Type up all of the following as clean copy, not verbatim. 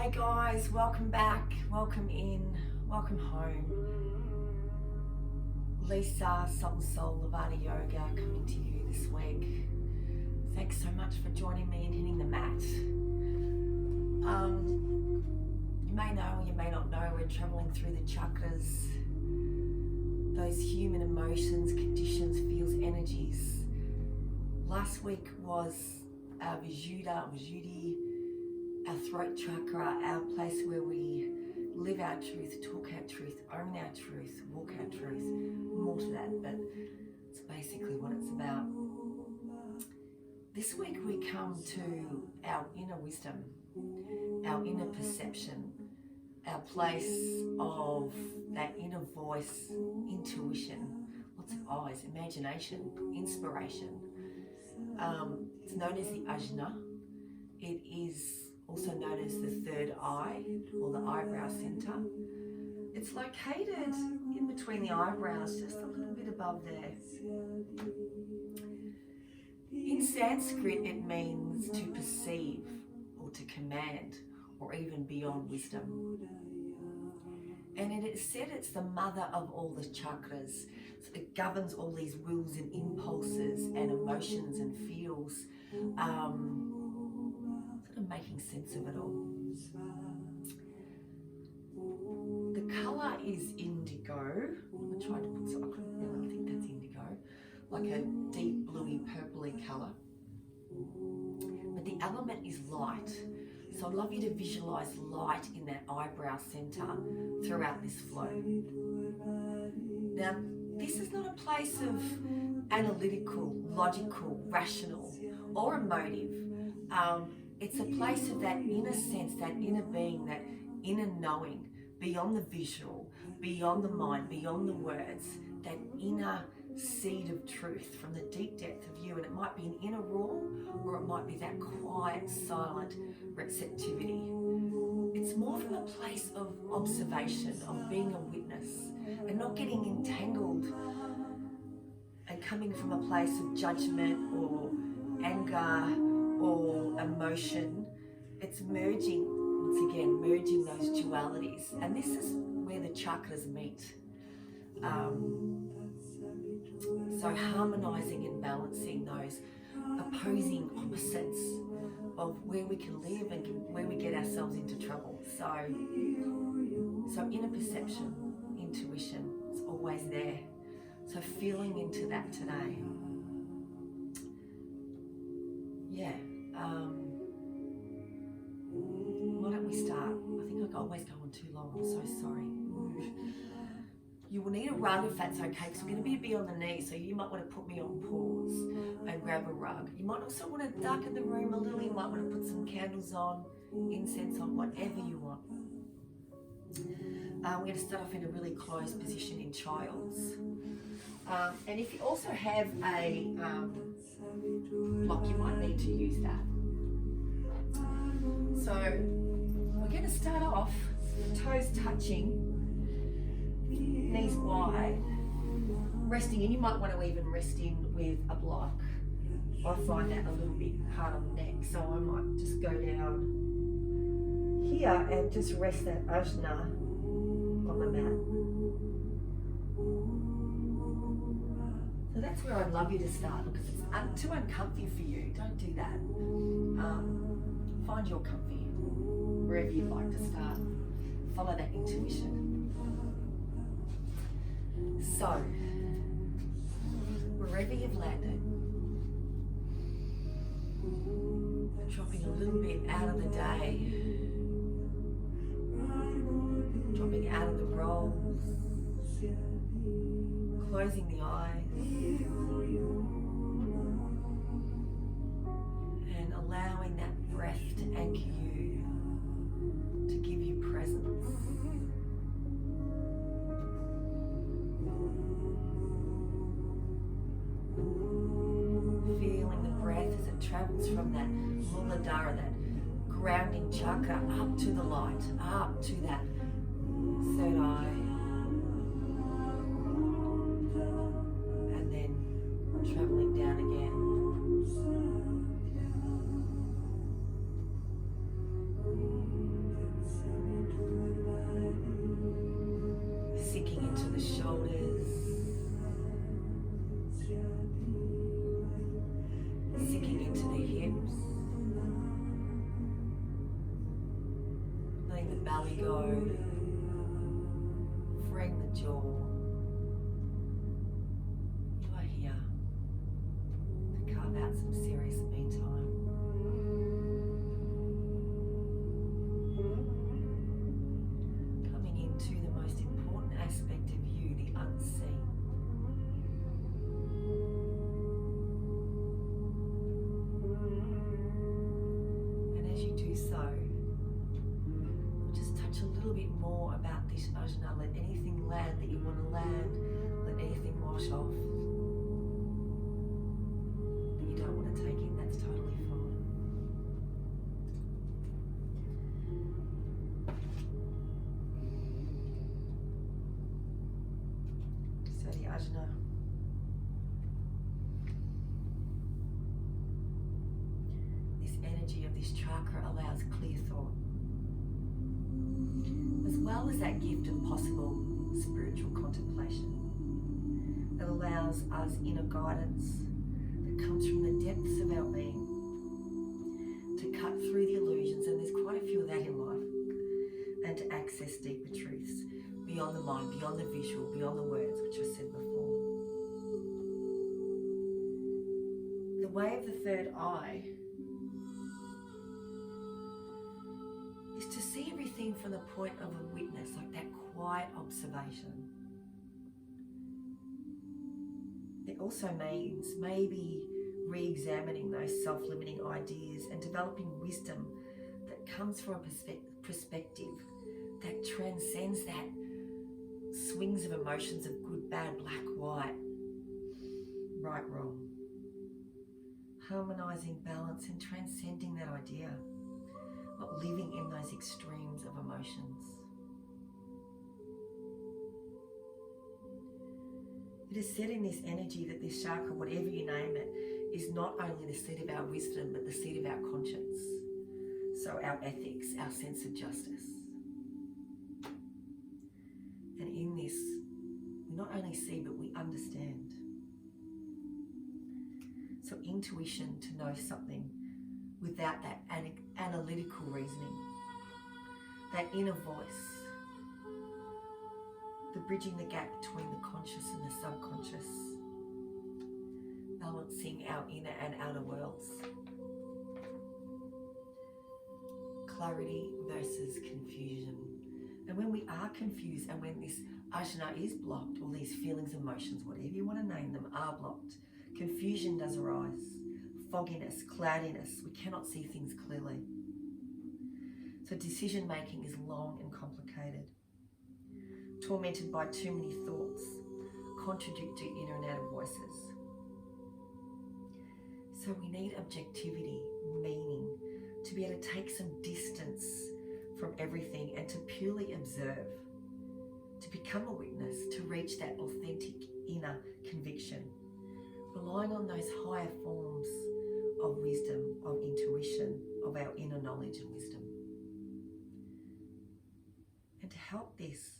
Hey guys, welcome back, welcome in, welcome home. Lisa, Soul Levada Yoga coming to you this week. Thanks so much for joining me and hitting the mat. You may know or you may not know, we're traveling through the chakras, those human emotions, conditions, feels, energies. Last week was our Visuddhi, our throat chakra, our place where we live our truth, talk our truth, own our truth, walk our truth. More to that, but it's basically what it's about. This week we come to our inner wisdom, our inner perception, our place of that inner voice, intuition, lots of eyes, imagination, inspiration. It's known as the Ajna. It is also known as the third eye or the eyebrow center. It's located in between the eyebrows, just a little bit above there. In Sanskrit, it means to perceive or to command or even beyond wisdom. And it is said it's the mother of all the chakras. So it governs all these wills and impulses and emotions and feels. Making sense of it all. The colour is indigo. I tried to put some, I think that's indigo, like a deep bluey purpley colour. But the element is light. So I'd love you to visualise light in that eyebrow centre throughout this flow. Now, this is not a place of analytical, logical, rational, or emotive. It's a place of that inner sense, that inner being, that inner knowing, beyond the visual, beyond the mind, beyond the words, that inner seed of truth from the deep depth of you. And it might be an inner roar, or it might be that quiet, silent receptivity. It's more from a place of observation, of being a witness, and not getting entangled and coming from a place of judgment or anger or emotion. It's merging, once again, merging those dualities. And this is where the chakras meet. So harmonizing and balancing those opposing opposites of where we can live and where we get ourselves into trouble. So inner perception, intuition, it's always there. So feeling into that today. Yeah. Why don't we start? I think I always go on too long. I'm so sorry. You will need a rug if that's okay, because we're going to be on the knees, so you might want to put me on pause and grab a rug. You might also want to darken the room a little. You might want to put some candles on, incense on, whatever you want. We're going to start off in a really closed position in child's. And if you also have a block, you might need to use that. So we're going to start off toes touching, knees wide, resting in. You might want to even rest in with a block. I find that a little bit hard on the neck, so I might just go down here and just rest that Ajna on the mat. So that's where I'd love you to start, because it's too uncomfy for you. Don't do that. Find your comfy wherever you'd like to start. Follow that intuition. So, wherever you've landed, dropping a little bit out of the day, dropping out of the rolls, closing the eyes, and allowing that breath to anchor you, to give you presence. Feeling the breath as it travels from that Muladhara, that grounding chakra, up to the light, up to that third eye. And then traveling down again. belly go, freeing the jaw. You are here to carve out some serious me time. Coming into the most important aspect of you, the unseen. And as you do so, just touch a little bit more about this Ajna. Let anything land that you want to land. Let anything wash off that you don't want to take in. That's totally fine. So the Ajna. This energy of this chakra allows clear thought, as well as that gift of possible spiritual contemplation that allows us inner guidance that comes from the depths of our being to cut through the illusions, and there's quite a few of that in life, and to access deeper truths beyond the mind, beyond the visual, beyond the words, which I said before. The way of the third eye is to see everything from the point of a witness, like that quiet observation. It also means maybe re-examining those self-limiting ideas and developing wisdom that comes from a perspective that transcends that swings of emotions of good, bad, black, white, right, wrong. Harmonizing balance and transcending that idea. Not living in those extremes of emotions. It is said in this energy that this chakra, whatever you name it, is not only the seat of our wisdom, but the seat of our conscience. So our ethics, our sense of justice. And in this, we not only see, but we understand. So intuition, to know something without that analytical reasoning, that inner voice, the bridging the gap between the conscious and the subconscious, balancing our inner and outer worlds, clarity versus confusion. And when we are confused, and when this Ajna is blocked, all these feelings, emotions, whatever you want to name them, are blocked, confusion does arise. Fogginess, cloudiness, we cannot see things clearly. So decision making is long and complicated. Tormented by too many thoughts, contradictory inner and outer voices. So we need objectivity, meaning, to be able to take some distance from everything and to purely observe, to become a witness, to reach that authentic inner conviction, relying on those higher forms of wisdom, of intuition, of our inner knowledge and wisdom. And to help this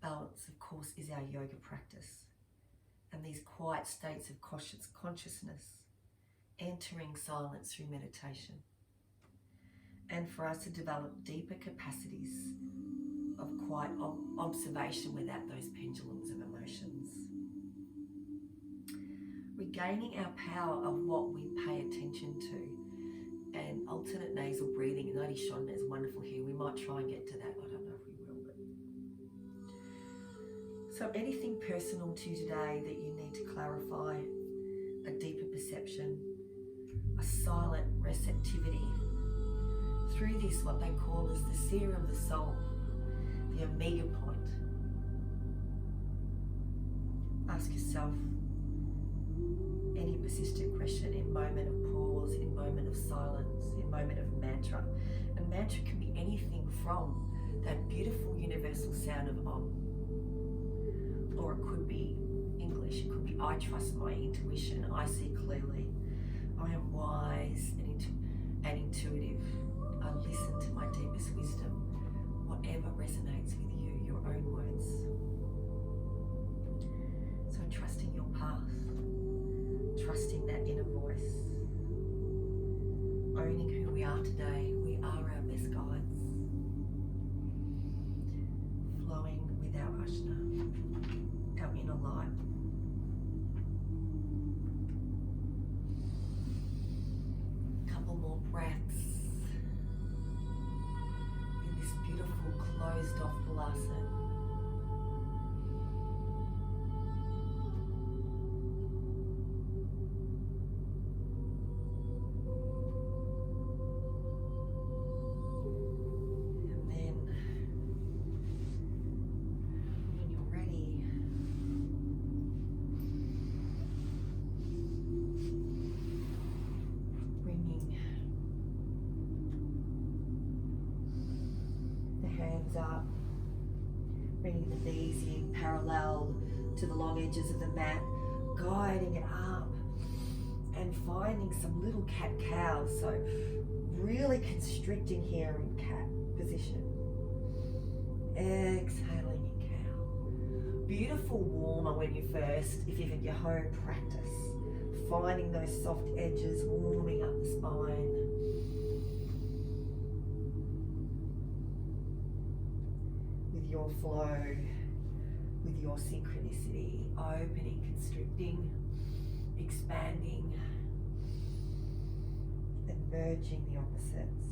balance, of course, is our yoga practice and these quiet states of consciousness, entering silence through meditation, and for us to develop deeper capacities of quiet observation without those pendulums of emotions. Regaining our power of what we pay attention to, and alternate nasal breathing. And Nadi Shonda is wonderful here. We might try and get to that. I don't know if we will. But... So anything personal to you today that you need to clarify, a deeper perception, a silent receptivity through this, what they call as the seer of the soul, the omega point. Ask yourself any persistent question in moment of pause, in moment of silence, in moment of mantra. And mantra can be anything from that beautiful universal sound of Om, or it could be English. It could be I trust my intuition, I see clearly, I am wise and intuitive, I listen to my deepest wisdom. Whatever resonates with you, your own words. So trusting your path, trusting that inner voice, owning who we are today. We are our best guides. Ajna. Come in alive. Couple more breaths in this beautiful closed off balasana. Hands up, bringing the knees in parallel to the long edges of the mat, guiding it up and finding some little cat-cows. So really constricting here in cat position. Exhaling in cow. Beautiful warmer when you first, if you're in your home practice, finding those soft edges, warming up the spine. Your flow, with your synchronicity, opening, constricting, expanding, and merging the opposites.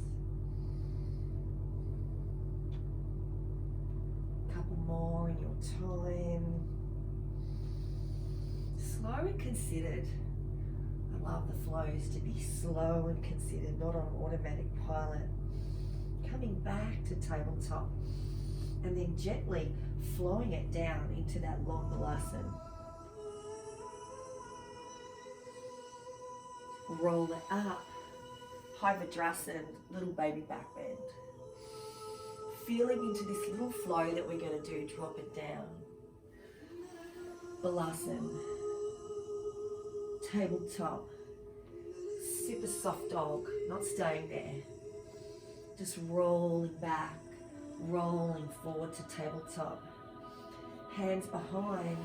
Couple more in your time. Slow and considered. I love the flows to be slow and considered, not on automatic pilot. Coming back to tabletop. And then gently flowing it down into that long balasana. Roll it up. Hyvadrasana, little baby back bend. Feeling into this little flow that we're going to do, drop it down. Balasana. Tabletop. Super soft dog, not staying there. Just rolling back. Rolling forward to tabletop. Hands behind.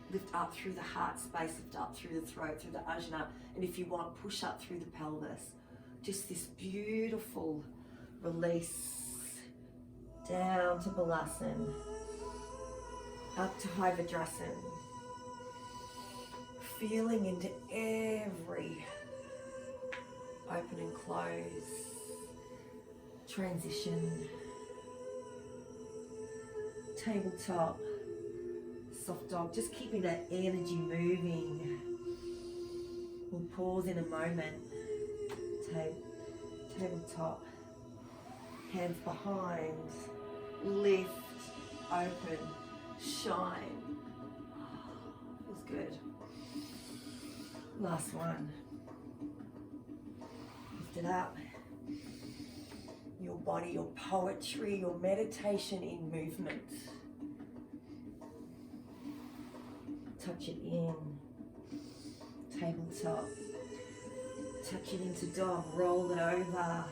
Lift up through the heart space, lift up through the throat, through the ajna. And if you want, push up through the pelvis. Just this beautiful release. Down to balasana. Up to hyvadrasana. Feeling into every open and close. Transition, tabletop, soft dog, just keeping that energy moving. We'll pause in a moment. Tabletop, hands behind, lift, open, shine. Feels good. Last one. Lift it up. Your body, your poetry, your meditation in movement. Touch it in. Tabletop. Touch it into dog. Roll it over.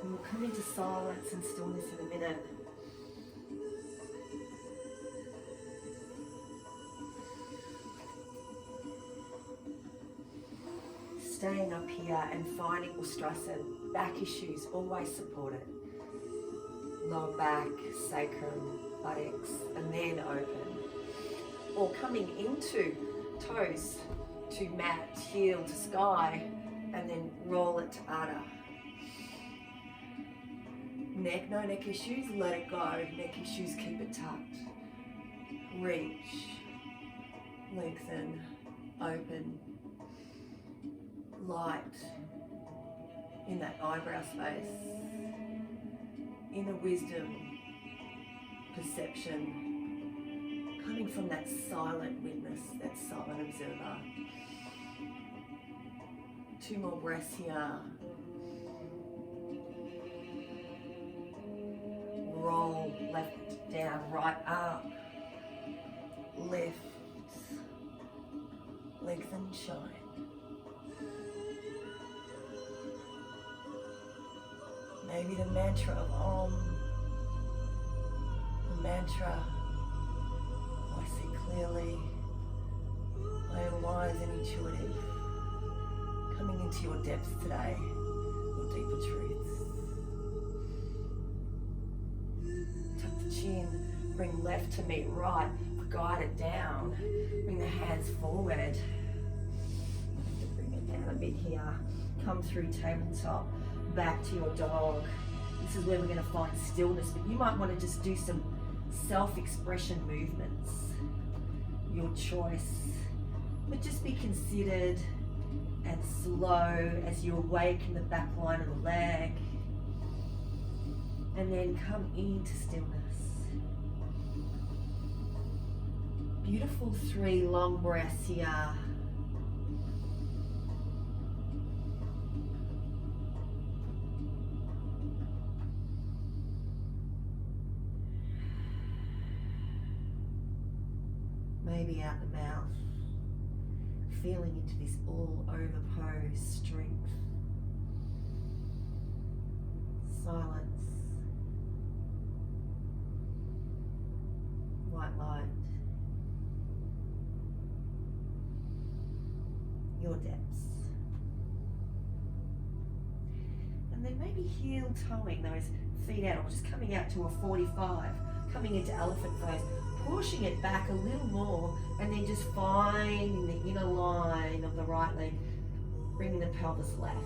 And we'll come into silence and stillness in a minute. Staying up here and finding Ustrasana, back issues, always supported. Lower back, sacrum, buttocks, and then open. Or coming into toes to mat, heel to sky, and then roll it to Adha. Neck, no neck issues, let it go. Neck issues, keep it tucked. Reach, lengthen, open. Light in that eyebrow space, inner wisdom, perception, coming from that silent witness, that silent observer. 2 more breaths here. Roll left down, right up, lift, lengthen, shine. Maybe the mantra of Om, the mantra, I see clearly, I am wise and intuitive, coming into your depths today, couple deeper truths. Tuck the chin, bring left to meet right, guide it down, bring the hands forward. Bring it down a bit here, come through tabletop, back to your dog. This is where we're going to find stillness, but you might want to just do some self-expression movements, your choice, but just be considered and slow as you awaken the back line of the leg, and then come into stillness. Beautiful 3 long breaths here. Maybe out the mouth, feeling into this all over pose, strength, silence, white light, your depths. And then maybe heel toeing those feet out, or just coming out to a 45, coming into elephant pose, pushing it back a little more, and then just finding the inner line of the right leg, bringing the pelvis left,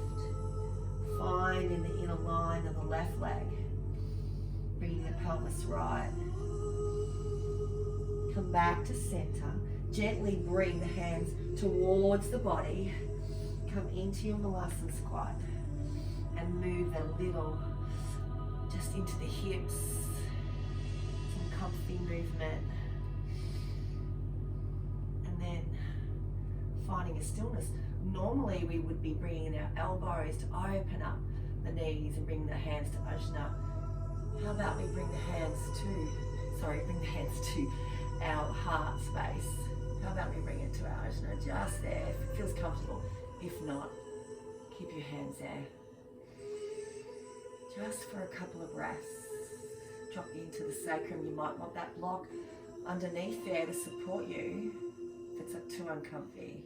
finding the inner line of the left leg, bringing the pelvis right. Come back to center, gently bring the hands towards the body, come into your Malasana squat, and move a little just into the hips, some comfy movement, and then finding a stillness. Normally we would be bringing our elbows to open up the knees and bring the hands to Ajna. How about we bring the hands to our heart space? How about we bring it to our Ajna, just there, if it feels comfortable. If not, keep your hands there. Just for a couple of breaths. Drop into the sacrum. You might want that block underneath there to support you if it's too uncomfy.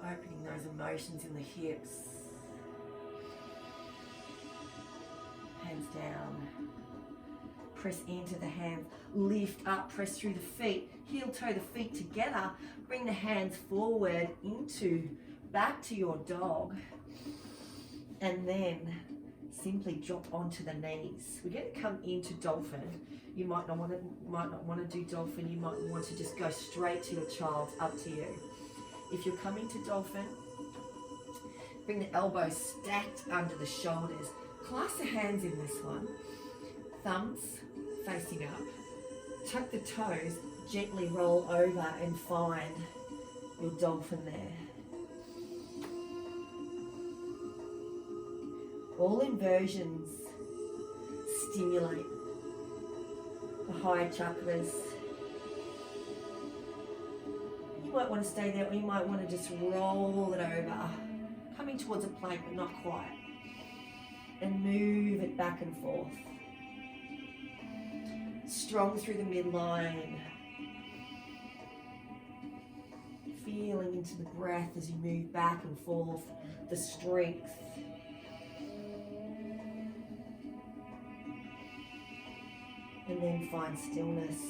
Opening those emotions in the hips. Hands down. Press into the hands. Lift up, press through the feet. Heel toe the feet together. Bring the hands forward back to your dog. And then simply drop onto the knees. We're going to come into dolphin. You might not want to do dolphin. You might want to just go straight to your child's, up to you. If you're coming to dolphin, bring the elbows stacked under the shoulders. Clasp the hands in this one. Thumbs facing up. Tuck the toes, gently roll over and find your dolphin there. All inversions stimulate the higher chakras. You might want to stay there, or you might want to just roll it over, coming towards a plank but not quite, and move it back and forth. Strong through the midline. Feeling into the breath as you move back and forth, the strength. And then find stillness.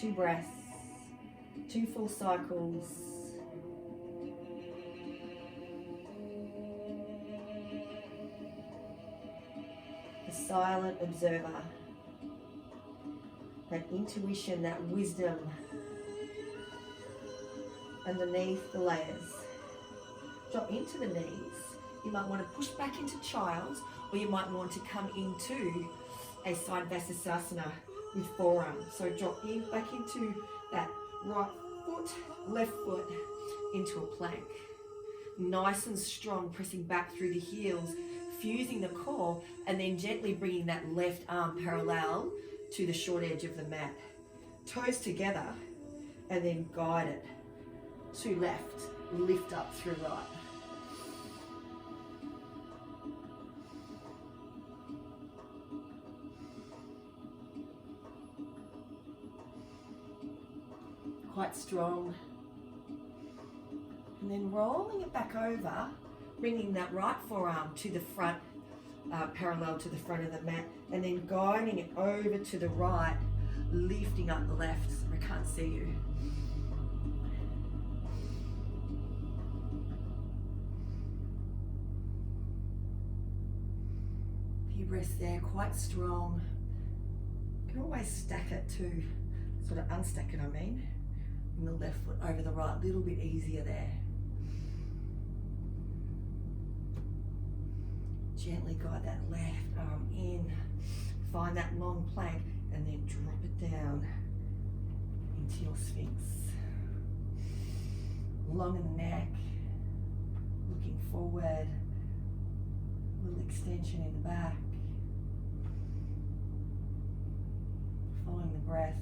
Two breaths, 2 full cycles. The silent observer, that intuition, that wisdom underneath the layers. Drop into the knees. You might want to push back into child's, or you might want to come into a side vasisthasana with forearms. So drop in back into that right foot, left foot into a plank. Nice and strong, pressing back through the heels, fusing the core, and then gently bringing that left arm parallel to the short edge of the mat. Toes together, and then guide it to left, lift up through right. quite strong. And then rolling it back over, bringing that right forearm to the front, parallel to the front of the mat, and then guiding it over to the right, lifting up the left. I can't see you. A few breaths there, quite strong. You can always stack it too, sort of unstack it, I mean. Bring the left foot over the right, a little bit easier there. Gently guide that left arm in, find that long plank, and then drop it down into your sphinx. Long in the neck, looking forward, a little extension in the back. Following the breath,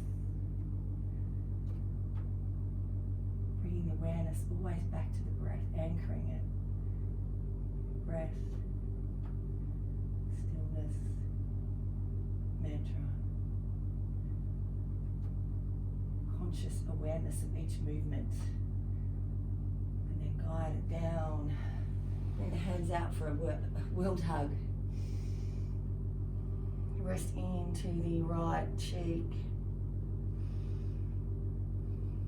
bringing the awareness always back to the breath, anchoring it. Breath. Mantra. Conscious awareness of each movement. And then guide it down. Bring the hands out for a world hug. Rest into the right cheek.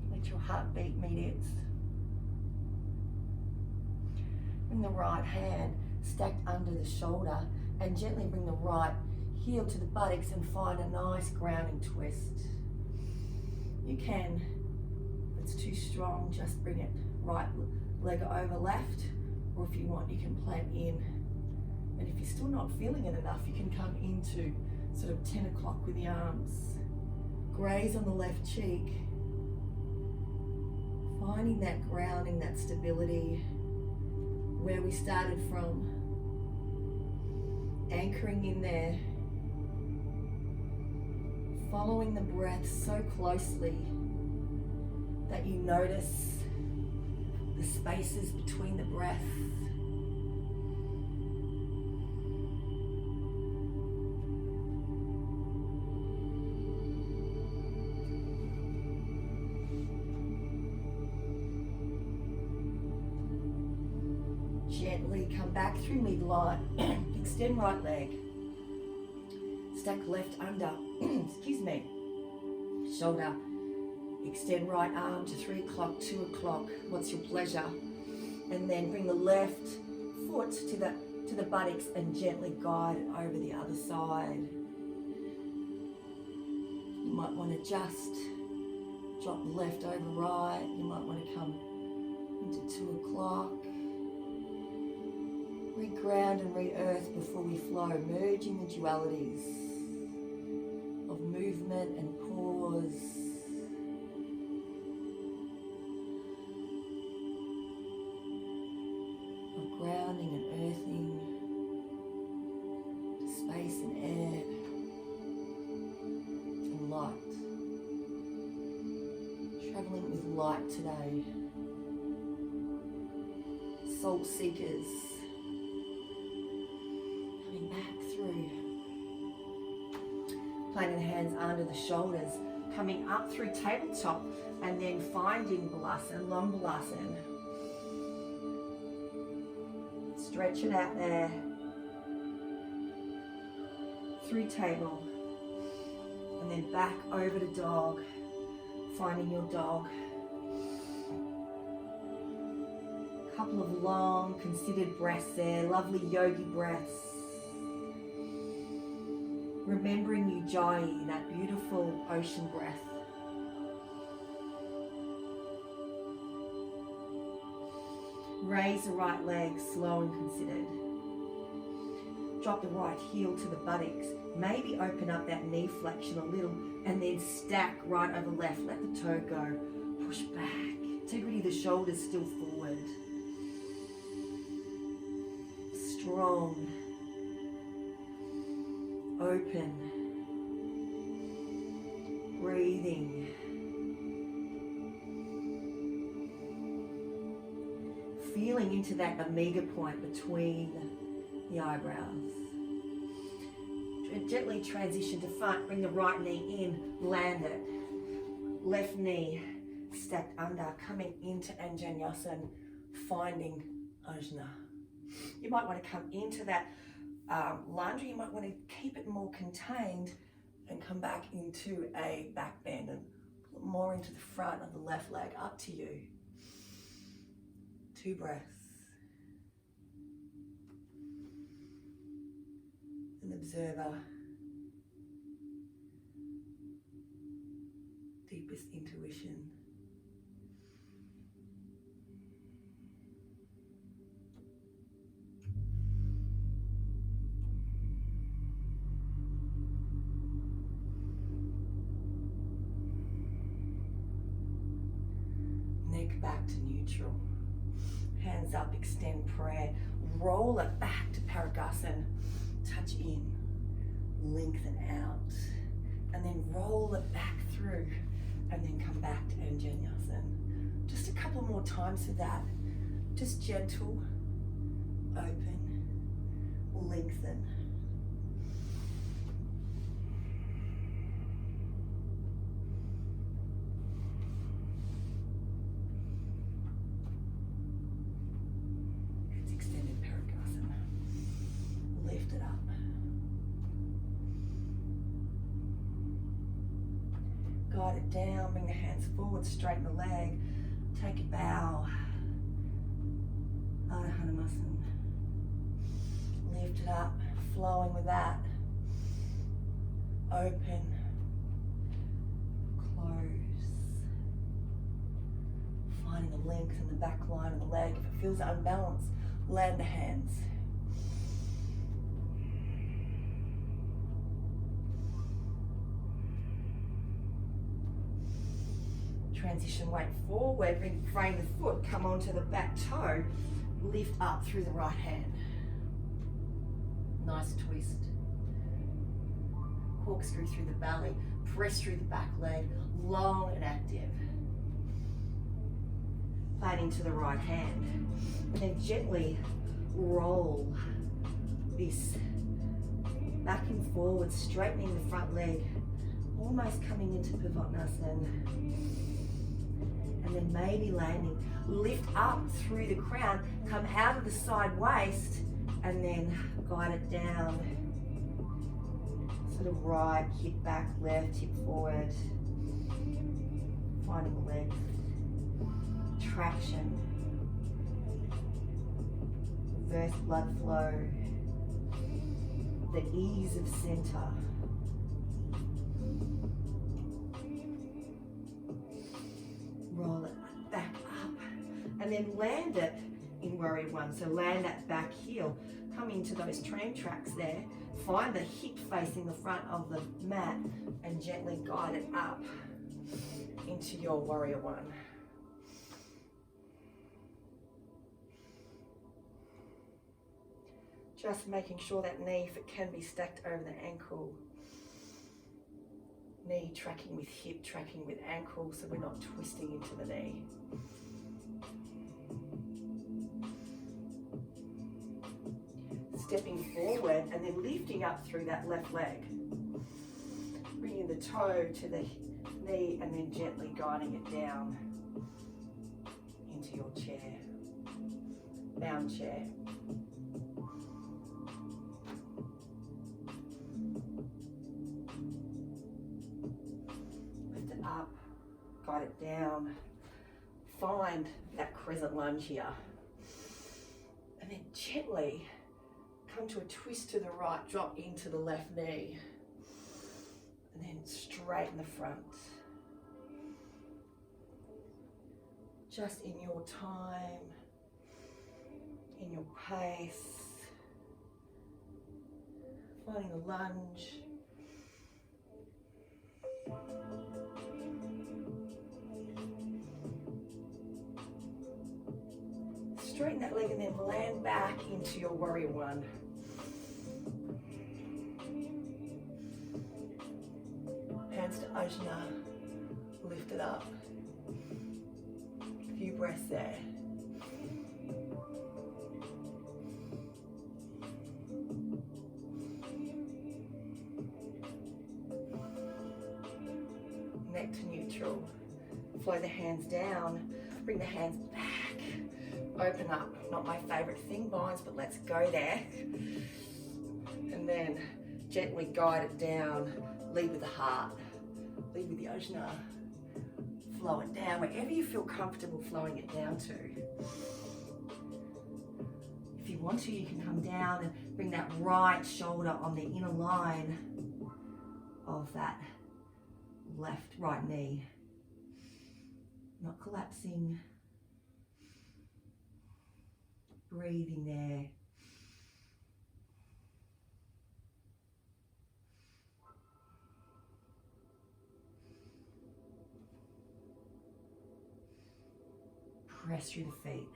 Let your heartbeat meet it. Bring the right hand stacked under the shoulder and gently bring the right heel to the buttocks and find a nice grounding twist. You can, if it's too strong, just bring it right leg over left, or if you want, you can plant in. And if you're still not feeling it enough, you can come into sort of 10 o'clock with the arms. Graze on the left cheek. Finding that grounding, that stability, where we started from. Anchoring in there. Following the breath so closely that you notice the spaces between the breath. Gently come back through midline, extend right leg, stack left under, excuse me, shoulder, extend right arm to 3 o'clock, 2 o'clock, what's your pleasure, and then bring the left foot to the buttocks and gently guide it over the other side. You might want to just drop the left over right, you might want to come into 2 o'clock. Re-ground and re-earth before we flow, merging the dualities of movement and pause. Of grounding and earthing, space and air, and light. Traveling with light today. Soul seekers. Back through. Planting the hands under the shoulders, coming up through tabletop and then finding balasana, long balasana. Stretch it out there. Through table. And then back over to dog. Finding your dog. Couple of long, considered breaths there. Lovely yogi breaths. Remembering Ujjayi, that beautiful ocean breath. Raise the right leg, slow and considered. Drop the right heel to the buttocks. Maybe open up that knee flexion a little and then stack right over left. Let the toe go. Push back. Integrity of the shoulders still forward. Strong. Open, breathing, feeling into that omega point between the eyebrows. Gently transition to front, bring the right knee in, land it, left knee stacked under, coming into Anjanyasan, finding Ajna. You might want to come into that lunge, or you might want to keep it more contained and come back into a back bend and more into the front of the left leg, up to you. 2 breaths. An observer. Deepest intuition. Neck back to neutral. Hands up, extend prayer. Roll it back to Parigasan. Touch in, lengthen out, and then roll it back through, and then come back to Anjanyasan. Just a couple more times for that. Just gentle, open, lengthen. It's extended Parigasan. Lift it up. Guide it down, bring the hands forward, straighten the leg, take a bow. Ardha Hanumasan. Lift it up, flowing with that. Open, close. Finding the length in the back line of the leg. If it feels unbalanced, land the hands. Transition weight forward, frame the foot, come onto the back toe, lift up through the right hand. Nice twist. Corkscrew through the belly, press through the back leg, long and active. Plan into the right hand. And then gently roll this back and forward, straightening the front leg, almost coming into Pavotnasan. And then maybe landing. Lift up through the crown, come out of the side waist, and then guide it down. Sort of right, hip back, left, hip forward. Finding the leg. Traction. Reverse blood flow. The ease of center. Roll it back up and then land it in warrior one. So land that back heel, come into those train tracks there, find the hip facing the front of the mat and gently guide it up into your warrior one. Just making sure that knee, if it can be stacked over the ankle, knee tracking with hip, tracking with ankle, so we're not twisting into the knee. Stepping forward and then lifting up through that left leg. Bringing the toe to the knee and then gently guiding it down into your chair, bound chair. Up, guide it down, find that crescent lunge here, and then gently come to a twist to the right, drop into the left knee, and then straighten the front. Just in your time, in your pace, finding the lunge. Straighten that leg and then land back into your warrior one. Hands to Ajna, lift it up. A few breaths there. Neck to neutral. Flow the hands down, bring the hands back, open up. Not my favorite thing, binds, but let's go there. And then gently guide it down, lead with the heart, lead with the Ajna. Flow it down wherever you feel comfortable flowing it down to. If you want to, you can come down and bring that right shoulder on the inner line of that right knee. Not collapsing. Breathing there. Press through the feet.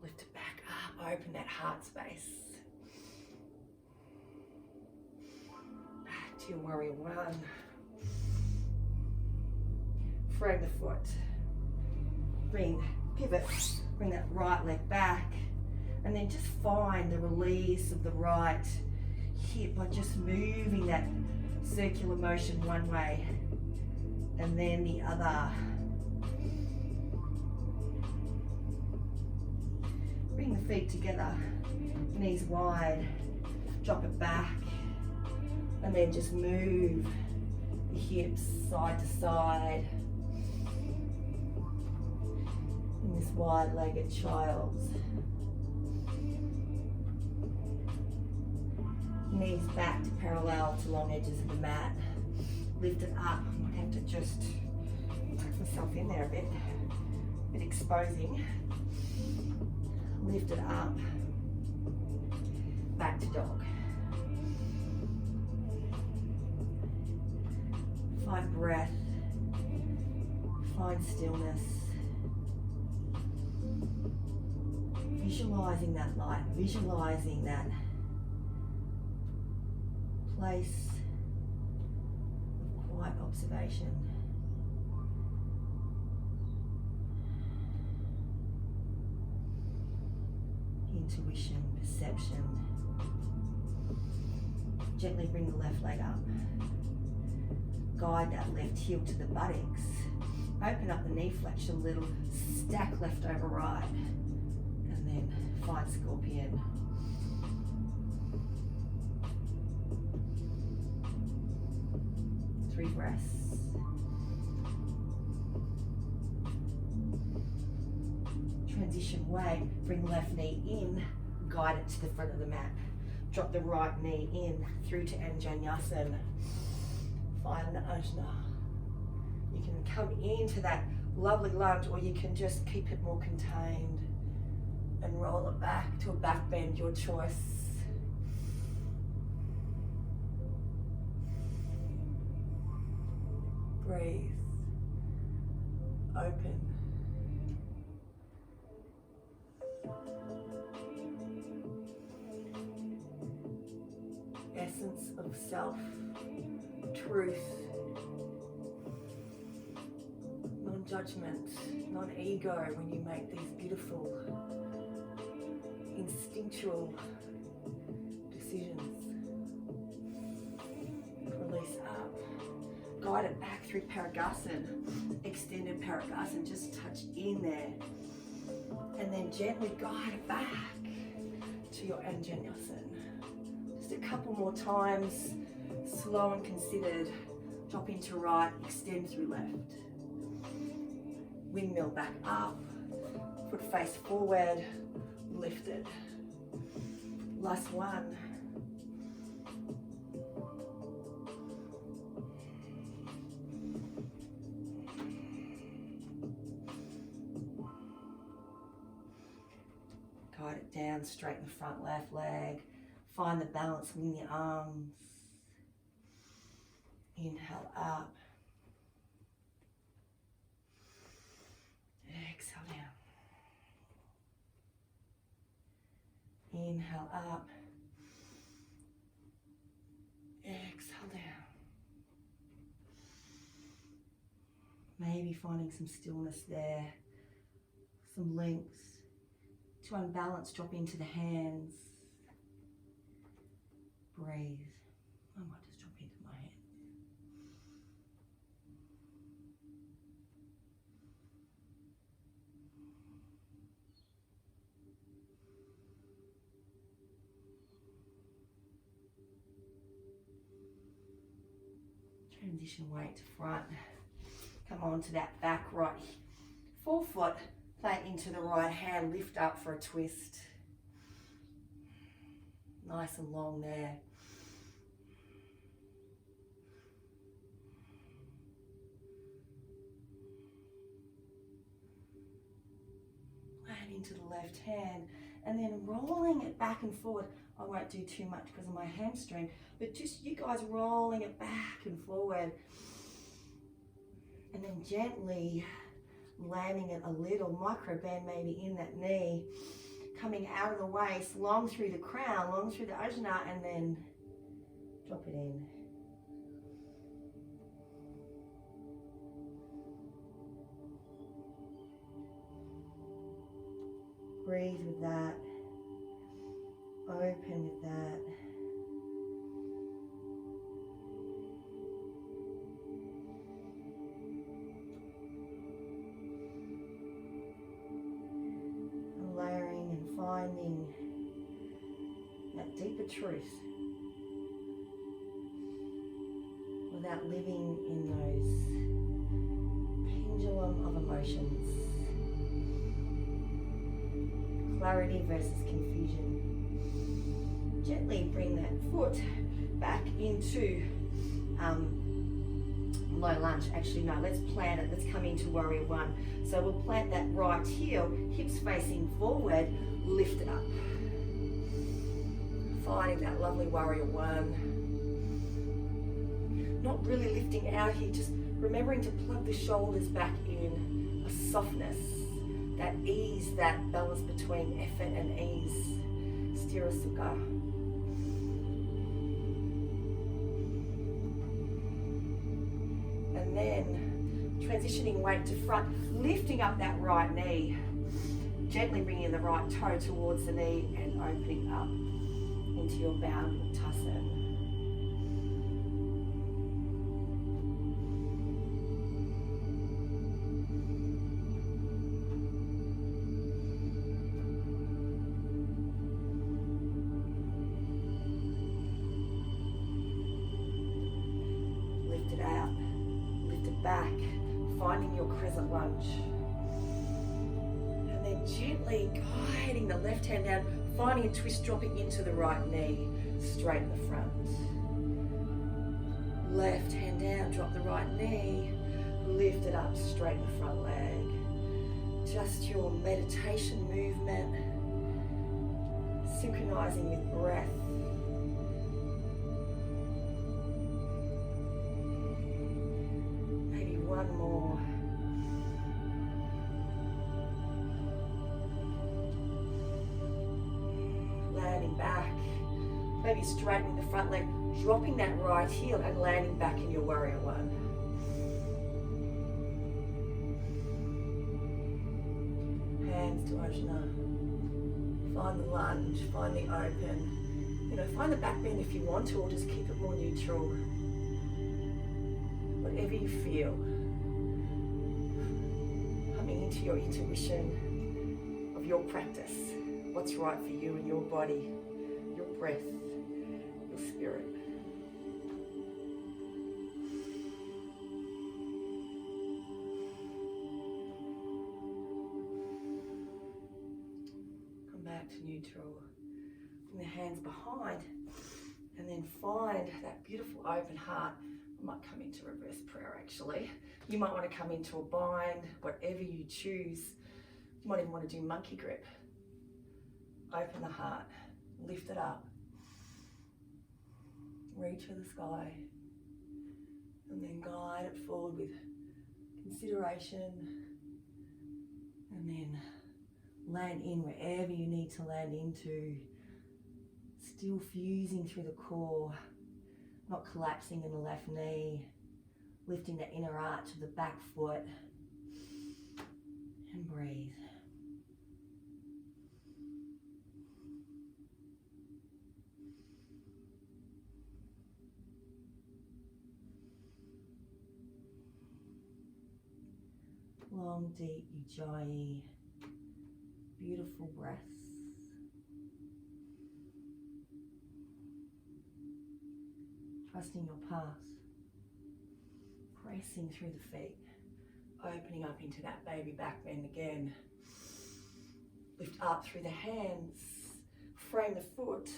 Lift it back up, open that heart space. Back to your warrior one. Frame the foot. Pivot, bring that right leg back. And then just find the release of the right hip by just moving that circular motion one way and then the other. Bring the feet together, knees wide, drop it back, and then just move the hips side to side in this wide-legged child's. Knees back to parallel to long edges of the mat. Lift it up. I might have to just tuck myself in there a bit exposing. Lift it up, back to dog. Find breath, find stillness. Visualizing that light, visualizing that place of quiet observation. Intuition, perception. Gently bring the left leg up. Guide that left heel to the buttocks. Open up the knee flexion a little. Stack left over right. And then find scorpion. Three breaths. Transition way, bring left knee in, guide it to the front of the mat. Drop the right knee in through to Anjanyasan. Find the Ajna. You can come into that lovely lunge, or you can just keep it more contained and roll it back to a back bend, your choice. Breathe. Open. Essence of self, truth, non-judgment, non-ego when you make these beautiful, instinctual decisions. Release up. Guide it back through Paragasan, extended Paragasan, just touch in there. And then gently guide it back to your Anjanyasan. Just a couple more times, slow and considered. Drop into right, extend through left. Windmill back up, foot face forward, lifted. Last one. Guide it down, straighten the front left leg. Find the balance within the arms. Inhale up. Exhale down. Inhale up. Exhale down. Maybe finding some stillness there, some links. To unbalance, drop into the hands. Breathe. I might just drop into my hands. Transition weight to front. Come on to that back right forefoot. Plant into the right hand. Lift up for a twist. Nice and long there. Plant into the left hand. And then rolling it back and forward. I won't do too much because of my hamstring, but just you guys rolling it back and forward. And then gently landing it a little, micro bend maybe in that knee, coming out of the waist, long through the crown, long through the Ajna, and then drop it in. Breathe with that. Open with that. And layering and finding that deeper truth without living in those pendulum of emotions. Clarity versus confusion. Gently bring that foot back into low lunge. Actually, no, let's plant it. Let's come into warrior one. So we'll plant that right heel, hips facing forward, lift it up. Finding that lovely warrior one. Not really lifting out here, just remembering to plug the shoulders back in. A softness, that ease, that balance between effort and ease. Stira Sukha. And then transitioning weight to front, lifting up that right knee, gently bringing the right toe towards the knee and opening up into your bound Uttasana. Lift it out, lift it back, finding your crescent lunge. And then gently guiding the left hand down, finding a twist, dropping into the right knee, straighten the front. Left hand down, drop the right knee, lift it up, straighten the front leg. Just your meditation movement, synchronizing with breath. Maybe one more. Landing back, maybe straightening the front leg, dropping that right heel and landing back in your warrior one. Hands to Ajna. Find the lunge, find the open. Find the back bend if you want to, or just keep it more neutral. Whatever you feel. Coming into your intuition of your practice. What's right for you and your body, your breath, your spirit. Come back to neutral. Bring the hands behind and then find that beautiful open heart. I might come into reverse prayer actually. You might want to come into a bind, whatever you choose. You might even want to do monkey grip. Open the heart, lift it up, reach for the sky, and then guide it forward with consideration, and then land in wherever you need to land into, still fusing through the core, not collapsing in the left knee, lifting the inner arch of the back foot, and breathe. Long, deep Ujjayi, beautiful breaths. Trusting your path. pressing through the feet, opening up into that baby back bend again. Lift up through the hands, frame the foot,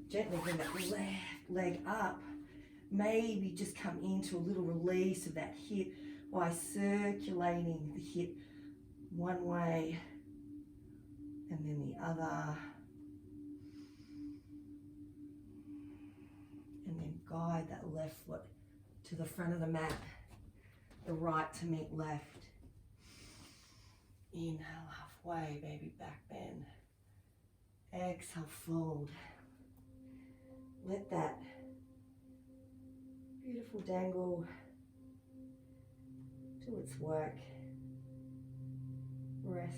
gently bring that left leg up. Maybe just come into a little release of that hip by circulating the hip one way and then the other. And then guide that left foot to the front of the mat, the right to meet left. Inhale halfway, baby back bend. Exhale, fold. Let that beautiful dangle do its work. Rest,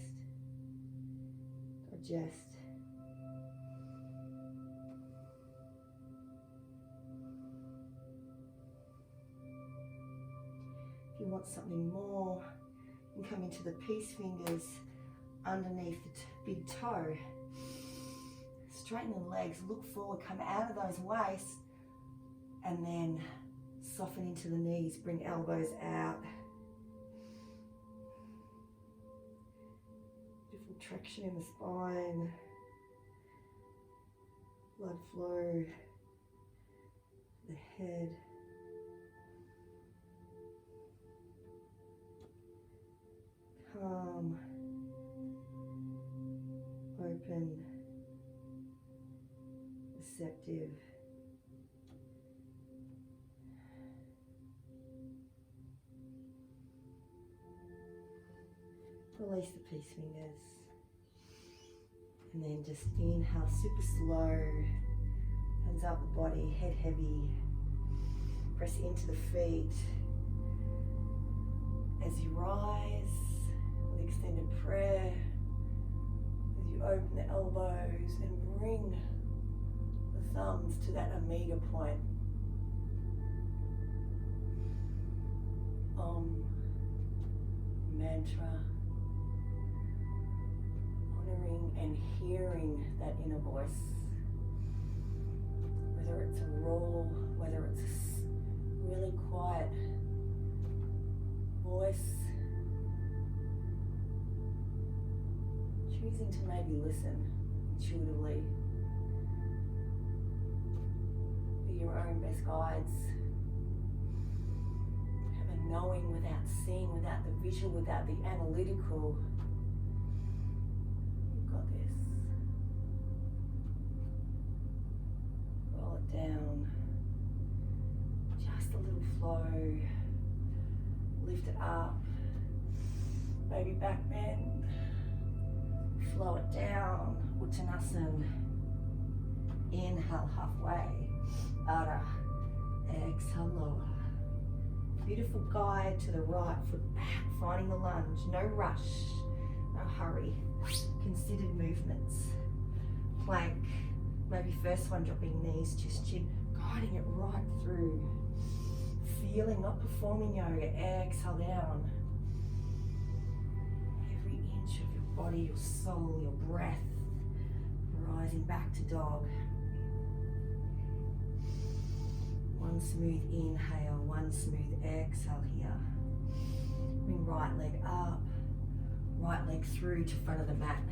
digest. If you want something more, you can come into the peace fingers underneath the big toe. Straighten the legs, look forward, come out of those waists, and then soften into the knees, bring elbows out. Beautiful traction in the spine, blood flow, the head. Calm, open, receptive. Release the peace fingers. And then just inhale super slow. Hands up the body, head heavy. Press into the feet. As you rise with extended prayer, as you open the elbows and bring the thumbs to that omega point. Om mantra, honoring and hearing that inner voice. Whether it's a roar, whether it's a really quiet voice, choosing to maybe listen intuitively, be your own best guides. Have a knowing without seeing, without the visual, without the analytical. You've got this. Roll it down. Just a little flow. Lift it up. Baby back bend. Flow it down. Uttanasana. Inhale halfway. Udder. Exhale lower. Beautiful guide to the right foot back, finding the lunge. No rush, no hurry. Considered movements. Plank. Maybe first one dropping knees, just chin, guiding it right through. Feeling, not performing yoga. Exhale down. Every inch of your body, your soul, your breath, rising back to dog. One smooth inhale, one smooth exhale here. Bring right leg up, right leg through to front of the mat.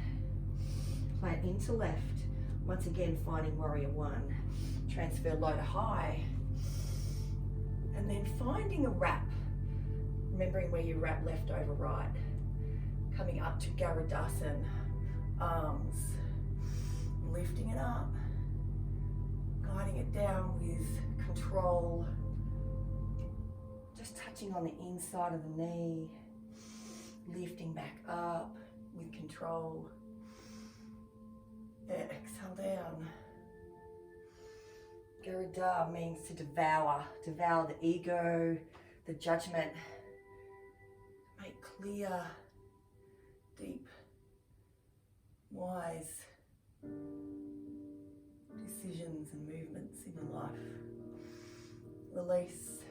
Plant into left. Once again, finding warrior one. Transfer low to high. And then finding a wrap. Remembering where you wrap left over right. Coming up to Garudasana. Arms. Lifting it up. Guiding it down with control. Just touching on the inside of the knee. Lifting back up with control. Exhale down. Garuda means to devour the ego, the judgment. Make clear, deep, wise decisions and movements in your life. Release,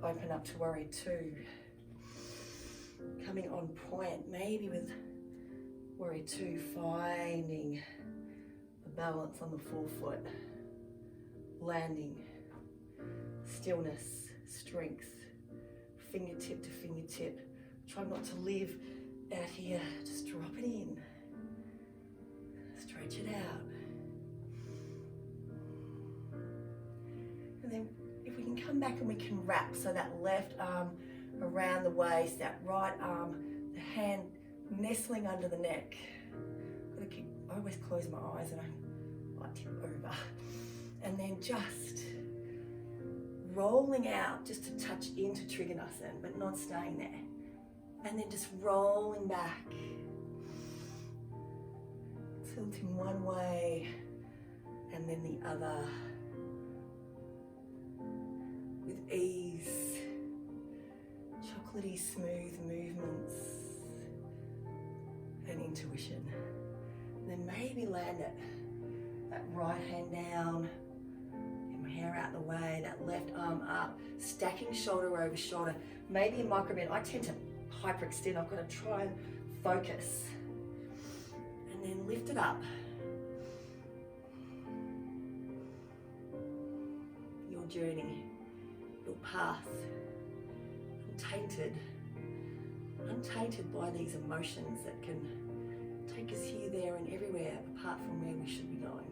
open up to warrior two. Coming on point, maybe with warrior two, finding the balance on the forefoot, landing, stillness, strength. fingertip to fingertip. Try not to live out here, just drop it in. Stretch it out. And then if we can come back and we can wrap, so that left arm around the waist, that right arm, the hand nestling under the neck. I always close my eyes and I like tip over. And then just rolling out, just to touch into Trikonasana, but not staying there. And then just rolling back. Tilting one way and then the other. With ease. Chocolatey smooth movements. And intuition. And then maybe land it. That right hand down. Get my hair out the way. That left arm up. Stacking shoulder over shoulder. Maybe a micro bend. I tend to hyperextend. I've got to try and focus. And then lift it up. Your journey, your path, untainted by these emotions that can take us here, there and everywhere apart from where we should be going.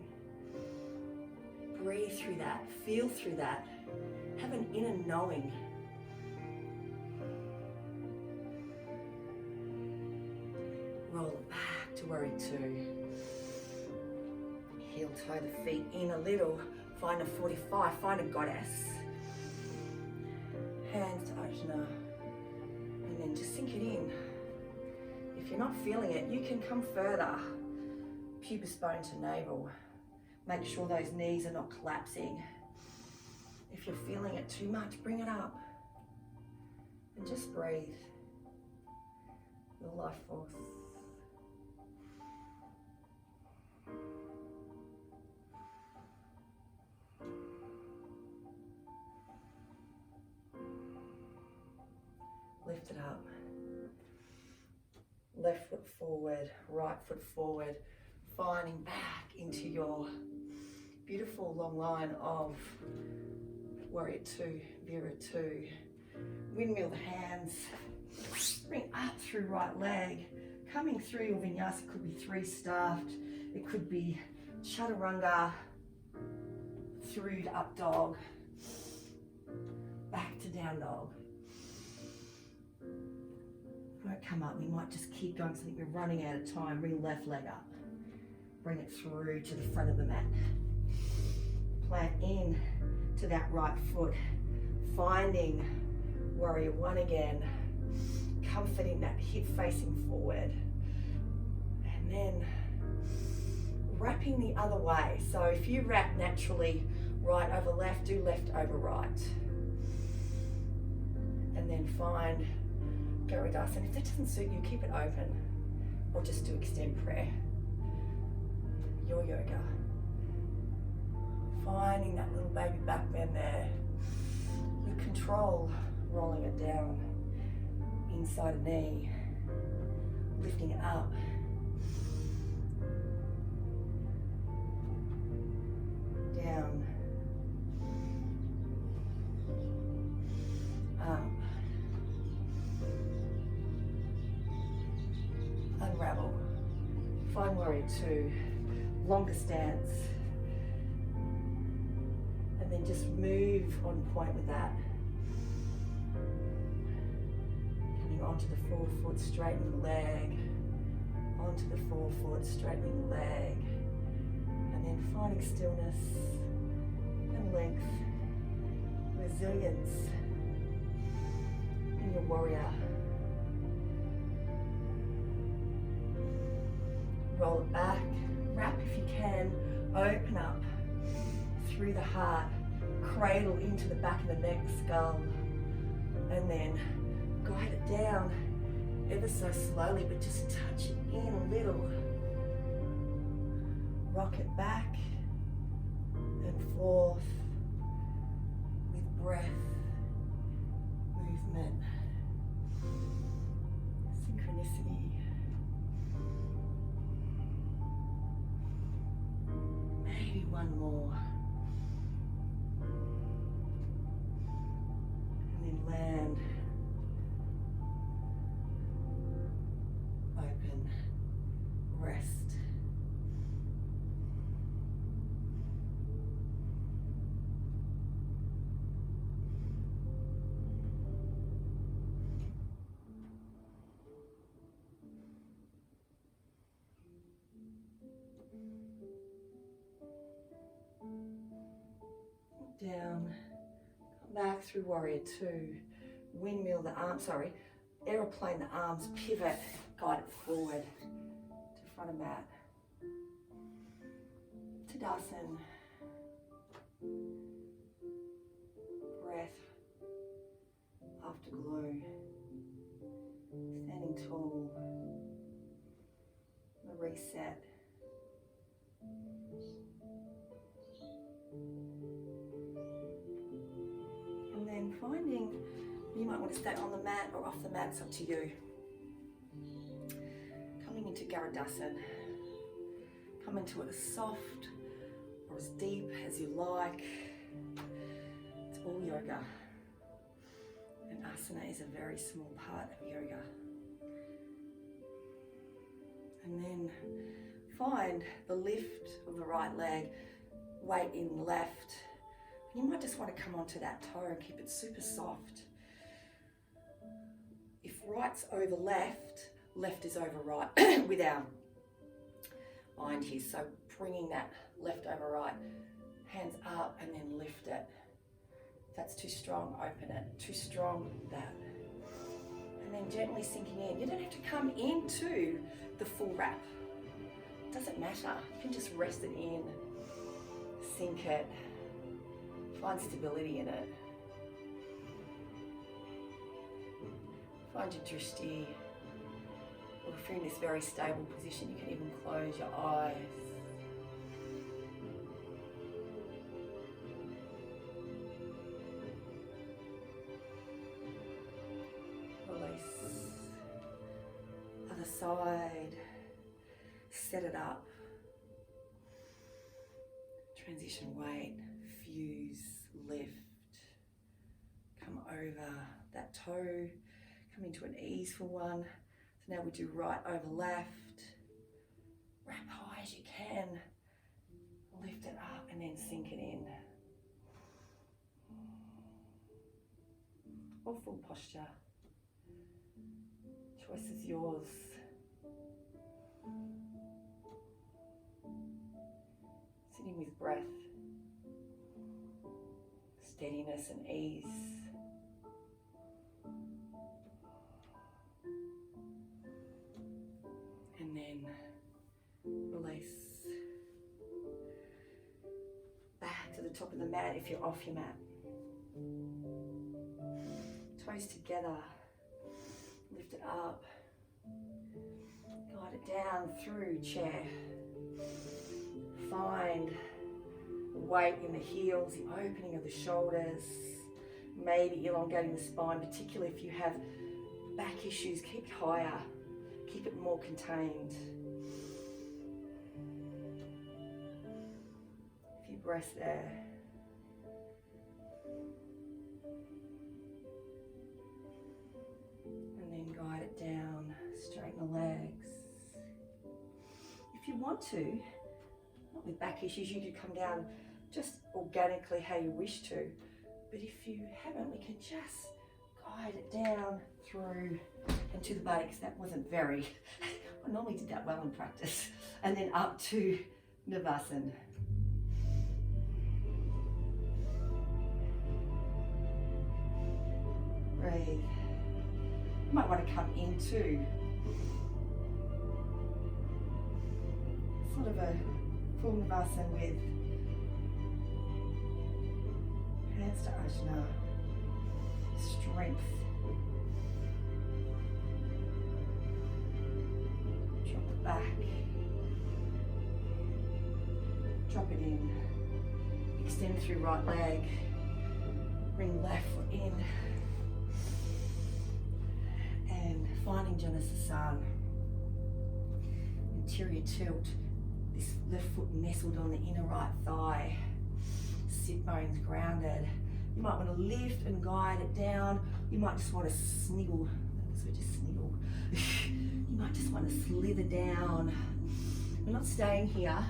Breathe through that, feel through that, have an inner knowing. Roll it back to warrior two. Heel toe the feet in a little. Find a 45, find a goddess. Hands to Ajna. And then just sink it in. If you're not feeling it, you can come further. Pubis bone to navel. Make sure those knees are not collapsing. If you're feeling it too much, bring it up. And just breathe. Your life force. Lift it up. Left foot forward, right foot forward, finding back into your beautiful long line of warrior two, Vera two. Windmill the hands, bring up through right leg, coming through your vinyasa. It could be three staffed, it could be chaturanga, through to up dog, back to down dog. Won't come up, we might just keep going, so I think we're running out of time. Bring left leg up, bring it through to the front of the mat. Plant in to that right foot, finding warrior one again, comforting that hip facing forward, and then wrapping the other way. So if you wrap naturally right over left, do left over right, and then find Garudasan. If that doesn't suit you, keep it open, or just do extend prayer. Your yoga. Finding that little baby back bend there. You control rolling it down inside a knee, lifting it up. Down. Up. Unravel. Find warrior two, longer stance. And then just move on point with that. Coming onto the forefoot, straightening the leg. Onto the forefoot, straightening the leg. And then finding stillness and length, resilience in your warrior. Roll it back, wrap if you can, open up through the heart, cradle into the back of the neck, skull, and then guide it down ever so slowly, but just touch it in a little. Rock it back and forth with breath, movement, synchronicity. Maybe one more. And then land down, come back through warrior two, windmill the arms, aeroplane the arms, pivot, guide it forward to front of mat. Tadasana. Breath, afterglow, standing tall, the reset. And then finding, you might want to stay on the mat or off the mat, it's up to you. Coming into Garudasana, come into it as soft or as deep as you like. It's all yoga. And asana is a very small part of yoga. And then find the lift of the right leg, weight in the left. You might just want to come onto that toe and keep it super soft. If right's over left, left is over right with our mind here. So bringing that left over right, hands up and then lift it. If that's too strong, open it. Too strong, that. And then gently sinking in. You don't have to come into the full wrap. Doesn't matter. You can just rest it in, sink it, find stability in it. Find your drishti. Or if you're in this very stable position, you can even close your eyes. Release. Other side. Set it up. Transition weight. Fuse. Lift. Come over that toe. Come into an easeful one. So now we do right over left. Wrap high as you can. Lift it up and then sink it in. Or full posture. Choice is yours. Sitting with breath. Steadiness and ease. And then release. Back to the top of the mat if you're off your mat. Toes together. Lift it up. Guide it down through chair. Find weight in the heels, the opening of the shoulders, maybe elongating the spine, particularly if you have back issues. Keep it higher, keep it more contained. A few breaths there. And then guide it down, straighten the legs. If you want to, not with back issues, you could come down just organically how you wish to. But if you haven't, we can just guide it down through and to the buttocks. That wasn't very, I normally did that well in practice. And then up to Navasana. Breathe. You might want to come into sort of a full Navasana with hands to Ajna, strength. Drop it back. Drop it in. Extend through right leg. Bring left foot in. And finding Janasasana. Interior tilt. This left foot nestled on the inner right thigh. Sit bones grounded. You might want to lift and guide it down. You might just want to sniggle. So just sniggle. You might just want to slither down. We're not staying here.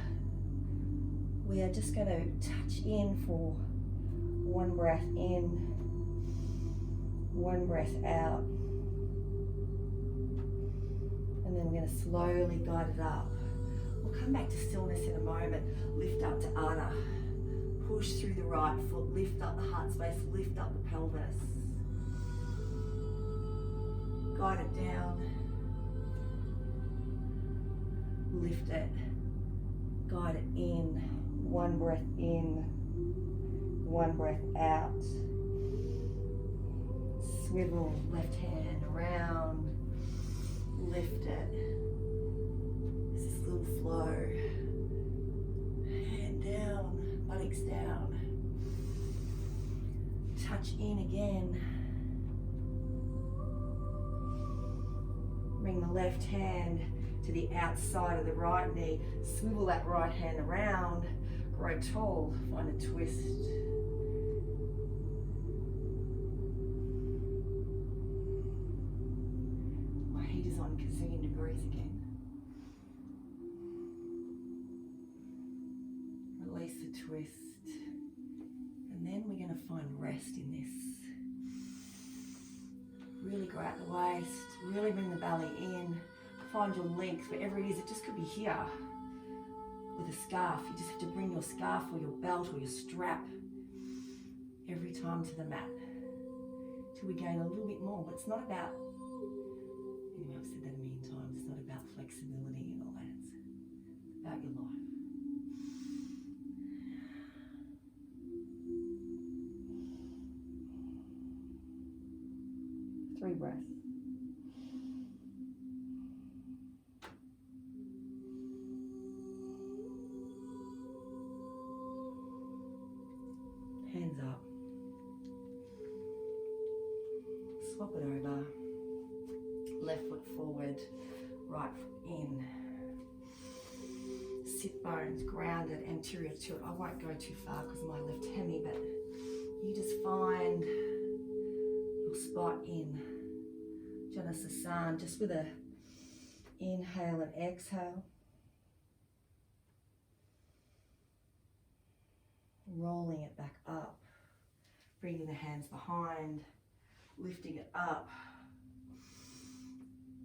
We are just going to touch in for one breath in, one breath out. And then we're going to slowly guide it up. We'll come back to stillness in a moment. Lift up to Ajna. Push through the right foot, lift up the heart space, lift up the pelvis. Guide it down. Lift it. Guide it in. One breath in. One breath out. Swivel, left hand around. Lift it. There's this little flow. Hand down, buttocks down. Touch in again. Bring the left hand to the outside of the right knee. Swivel that right hand around. Grow tall. Find a twist. My heat is on gazillion degrees again. Release the twist. And then we're going to find rest in this. Really grow out the waist. Really bring the belly in. Find your length wherever it is. It just could be here with a scarf. You just have to bring your scarf or your belt or your strap every time to the mat till we gain a little bit more. But it's not about, anyway, I've said that a million times, it's not about flexibility and all that. It's about your life. 3 breaths. Hands up. Swap it over. Left foot forward, right foot in. Sit bones grounded, anterior tilt. I won't go too far because of my left hammy, but you just find your spot in Janasasana, just with a inhale and exhale. Rolling it back up, bringing the hands behind, lifting it up.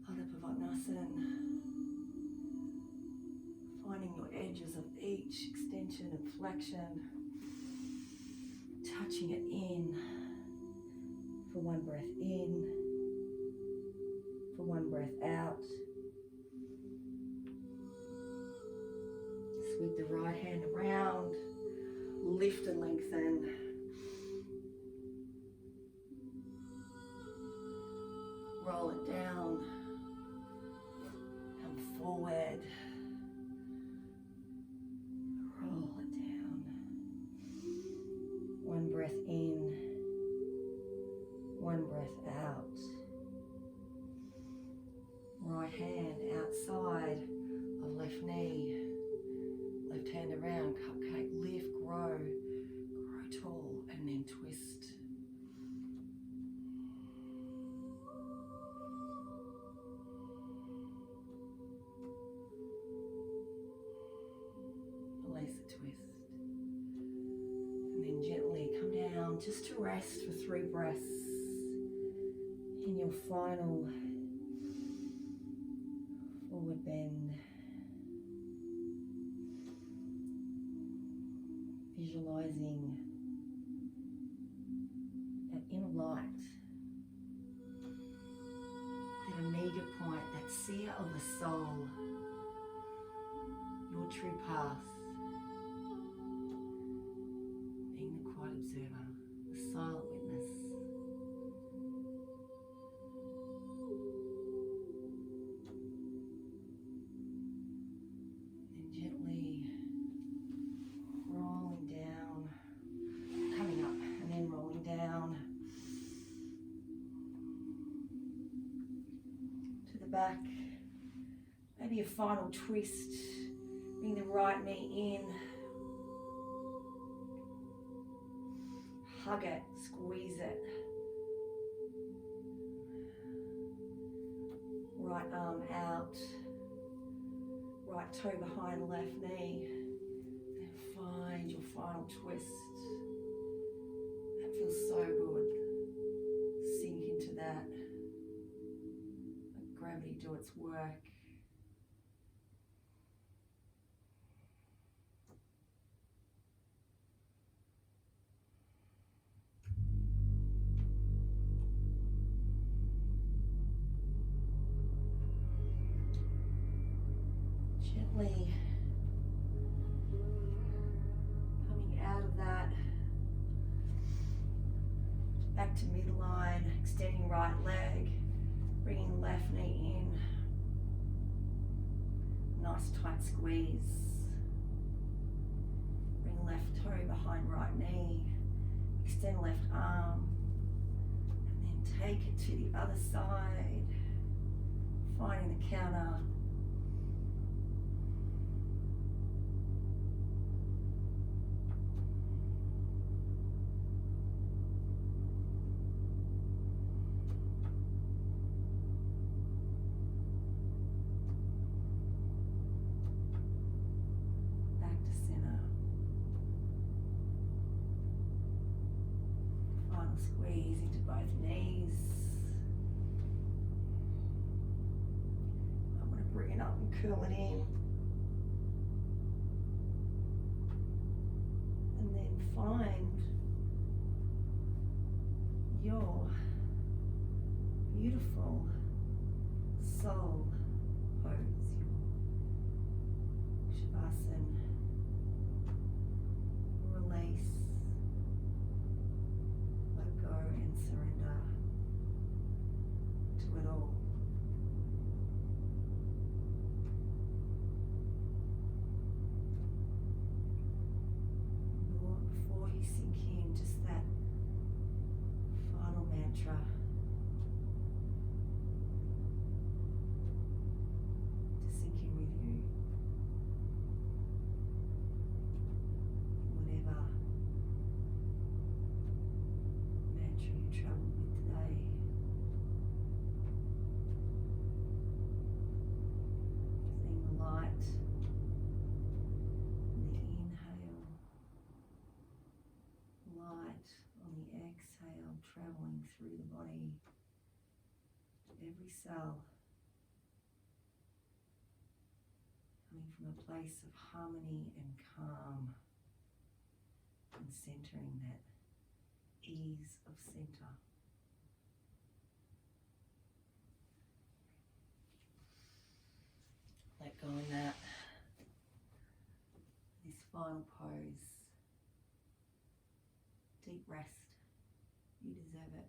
Adho Padmasana. Finding your edges of each extension and flexion. Touching it in for 1 breath in, for 1 breath out. Sweep the right hand around. Lift and lengthen. Roll it down. Come forward. Roll it down. 1 breath in. 1 breath out. Right hand outside of left knee. Left hand around, cupcake, lift, grow tall, and then twist. Release the twist. And then gently come down just to rest for 3 breaths. In your final forward bend. Visualizing that inner light, that omega point, that seer of the soul, your true path, being the quiet observer, the silent witness. Then gently rolling down, coming up and then rolling down to the back. Maybe a final twist. Bring the right knee in. Hug it, squeeze it. Right arm out. Right toe behind left knee. And find your final twist. That feels so good. Sink into that. Let gravity do its work. gently coming out of that, back to midline, extending right leg, bringing left knee in. Nice tight squeeze. Bring left toe behind right knee. Extend left arm. And then take it to the other side. Finding the counter. Squeeze into both knees. I'm going to bring it up and curl it in. And then find your beautiful soul pose, your Shavasana. Release. Go and surrender to it all. Before you sink in, just that final mantra. To sink in with you. Whatever mantra you traveled with today. Seeing the light on the inhale, light on the exhale, traveling through the body to every cell, coming from a place of harmony and calm, and centering that ease of center. Let go in that. This final pose. Deep rest. You deserve it.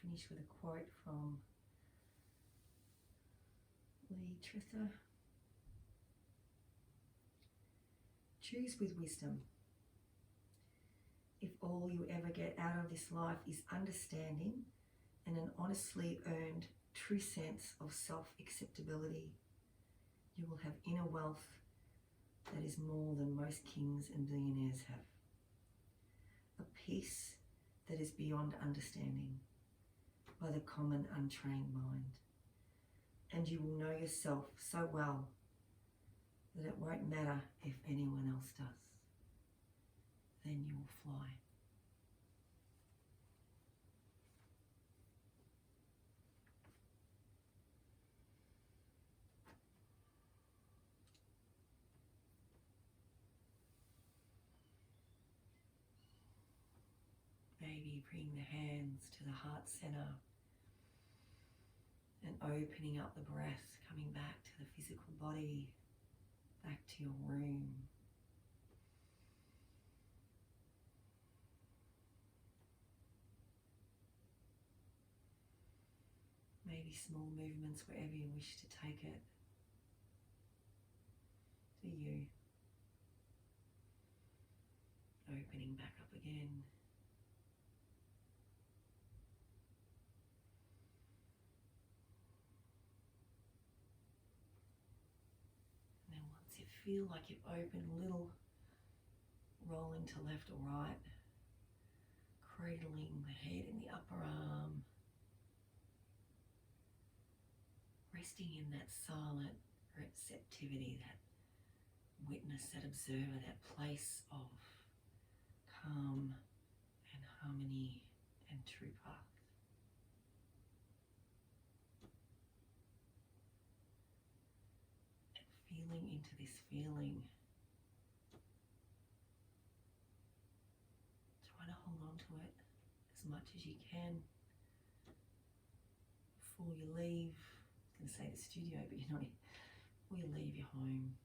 finish with a quote from Lee Trither. Choose with wisdom. If all you ever get out of this life is understanding and an honestly earned true sense of self-acceptability, you will have inner wealth that is more than most kings and billionaires have. A peace that is beyond understanding by the common untrained mind. And you will know yourself so well that it won't matter if anyone else does. Then you will fly. Maybe bring the hands to the heart center and opening up the breath, coming back to the physical body, back to your room. Maybe small movements wherever you wish to take it. Do you. Opening back up again. And then once you feel like you've opened a little, rolling to left or right, cradling the head in the upper arm, resting in that silent receptivity, that witness, that observer, that place of calm and harmony and true path. And feeling into this feeling, try to hold on to it as much as you can before you leave. I was going to say the studio, but you're not. Before you leave your home.